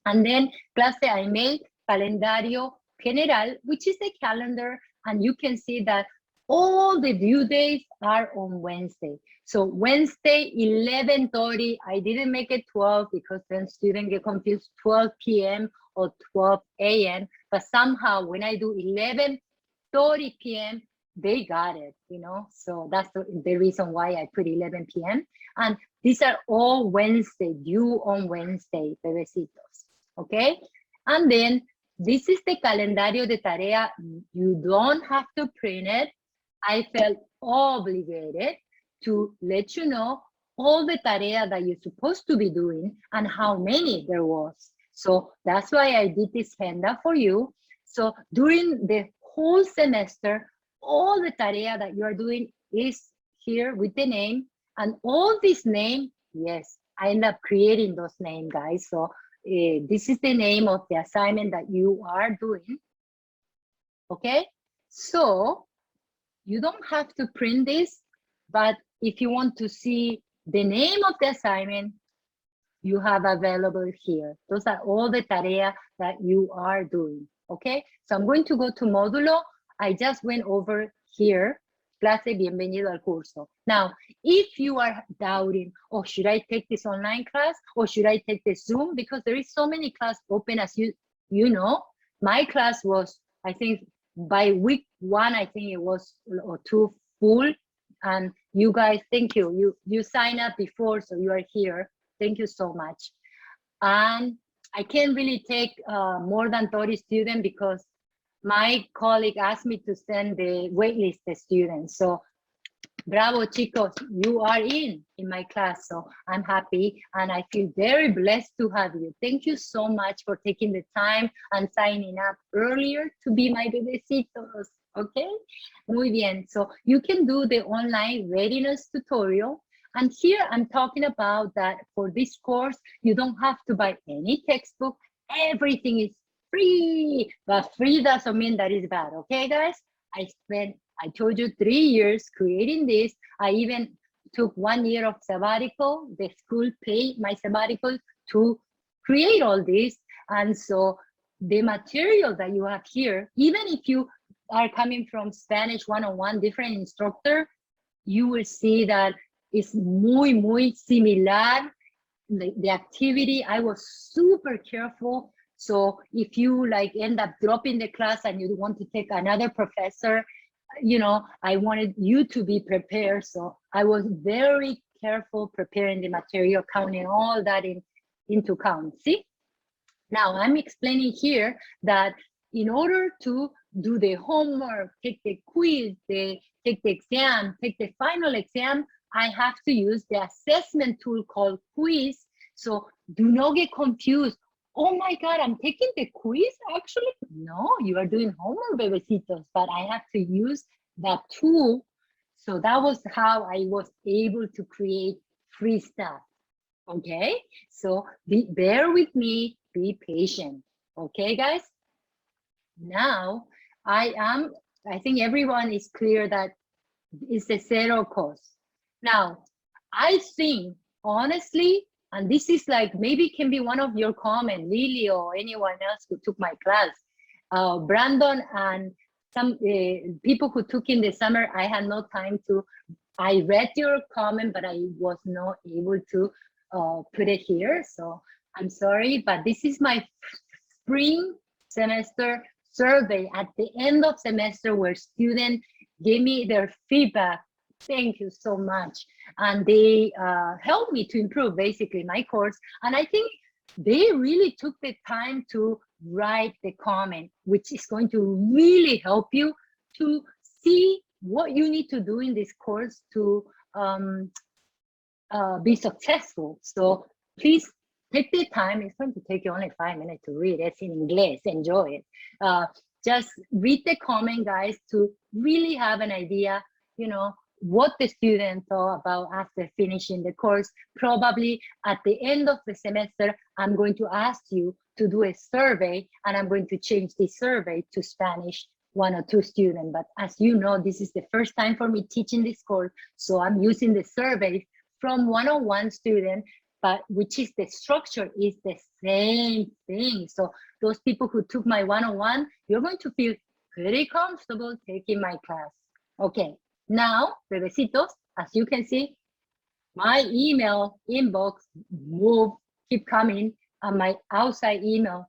And then, clase, I made Calendario General, which is the calendar, and you can see that all the due dates are on Wednesday. So Wednesday, 11:30, I didn't make it 12 because then students get confused, 12 p.m. or 12 a.m. But somehow when I do 11:30 p.m., they got it, you know? So that's the reason why I put 11 p.m. And these are all Wednesday, due on Wednesday, bebecitos, okay? And then this is the calendario de tarea. You don't have to print it. I felt obligated to let you know all the tarea that you're supposed to be doing and how many there was. So that's why I did this handout for you. So during the whole semester, all the tarea that you are doing is here with the name, and all this name, yes, I end up creating those names, guys. So this is the name of the assignment that you are doing, okay? So you don't have to print this, but if you want to see the name of the assignment, you have available here. Those are all the tarea that you are doing, okay? So I'm going to go to Módulo. I just went over here, clase, bienvenido al curso. Now, if you are doubting, oh, should I take this online class or should I take this Zoom? Because there is so many classes open, as you know. My class was, I think, by week 1, I think it was or 2 full. And you guys, thank you. You signed up before, so you are here. Thank you so much. And I can't really take more than 30 students because my colleague asked me to send the waitlist the students. So bravo, chicos, you are in my class. So I'm happy and I feel very blessed to have you. Thank you so much for taking the time and signing up earlier to be my bebecitos, okay? Muy bien, so you can do the online readiness tutorial. And here I'm talking about that for this course, you don't have to buy any textbook. Everything is free, but free doesn't mean that is bad, okay, guys? I told you 3 years creating this. I even took 1 year of sabbatical. The school paid my sabbatical to create all this. And so the material that you have here, even if you are coming from Spanish 101, different instructor, you will see that it's muy similar. The activity, I was super careful. So if you like end up dropping the class and you want to take another professor, you know, I wanted you to be prepared. So I was very careful preparing the material, counting all that into account. See? Now I'm explaining here that in order to do the homework, take the quiz, take the exam, take the final exam, I have to use the assessment tool called quiz. So do not get confused. Oh my God, I'm taking the quiz actually? No, you are doing homework, bebecitos, but I have to use that tool. So that was how I was able to create free stuff. Okay, so bear with me, be patient. Okay, guys? Now, I think everyone is clear that it's a zero cost. Now, I think, honestly, and this is like, maybe can be one of your comments, Lily or anyone else who took my class, Brandon and some people who took in the summer, I had no time to, I read your comment, but I was not able to put it here. So I'm sorry, but this is my spring semester survey at the end of semester where students gave me their feedback. Thank you so much. And they helped me to improve basically my course. And I think they really took the time to write the comment, which is going to really help you to see what you need to do in this course to be successful. So please take the time. It's going to take you only 5 minutes to read. It's in English. Enjoy it. Just read the comment, guys, to really have an idea, you know, what the student thought about after finishing the course. Probably at the end of the semester, I'm going to ask you to do a survey, and I'm going to change the survey to Spanish 1 or 2 students. But as you know, this is the first time for me teaching this course, so I'm using the survey from 101 students but which is the structure is the same thing. So those people who took my one-on-one, you're going to feel pretty comfortable taking my class. Okay, now, bebecitos, as you can see, my email inbox keep coming, and my outside email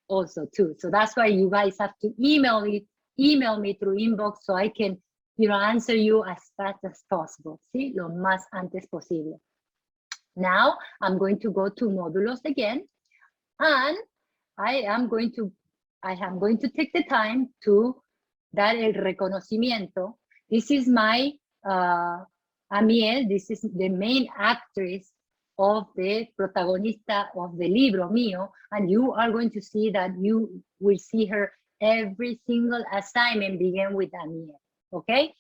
also too. So that's why you guys have to email me through inbox so I can, answer you as fast as possible. Sí, lo más antes posible. Now I'm going to go to módulos again, and I am going to take the time to dar el reconocimiento. This is my Amiel, this is the main actress of the protagonista of the libro mío, and you are going to see that you will see her every single assignment begin with Amiel, okay?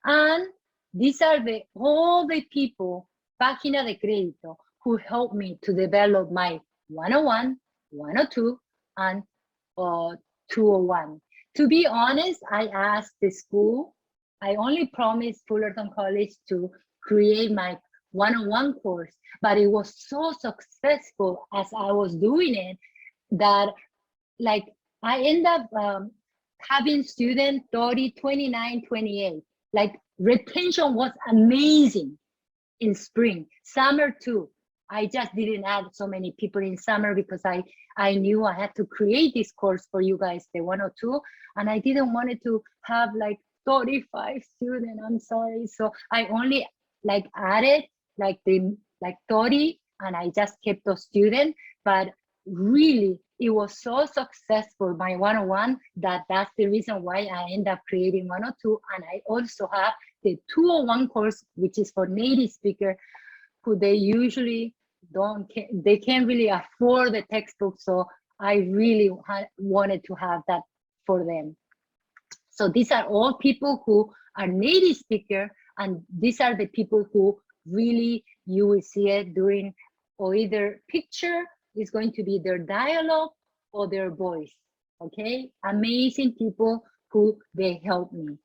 And these are all the people, página de crédito, who helped me to develop my 101, 102, and 201. To be honest, I asked the school, I only promised Fullerton College to create my 101 course, but it was so successful as I was doing it that like I end up having students 30, 29, 28. Like retention was amazing in spring, summer too. I just didn't add so many people in summer because I knew I had to create this course for you guys, the 102, and I didn't want it to have like 35 students, I'm sorry. So I only like added like 30, and I just kept those students, but really it was so successful, my 101, that's the reason why I end up creating 102. And I also have the 201 course, which is for native speaker who they usually they can't really afford the textbook. So I really wanted to have that for them. So these are all people who are native speaker, and these are the people who really you will see it during, or either picture is going to be their dialogue or their voice. Okay, amazing people who they help me.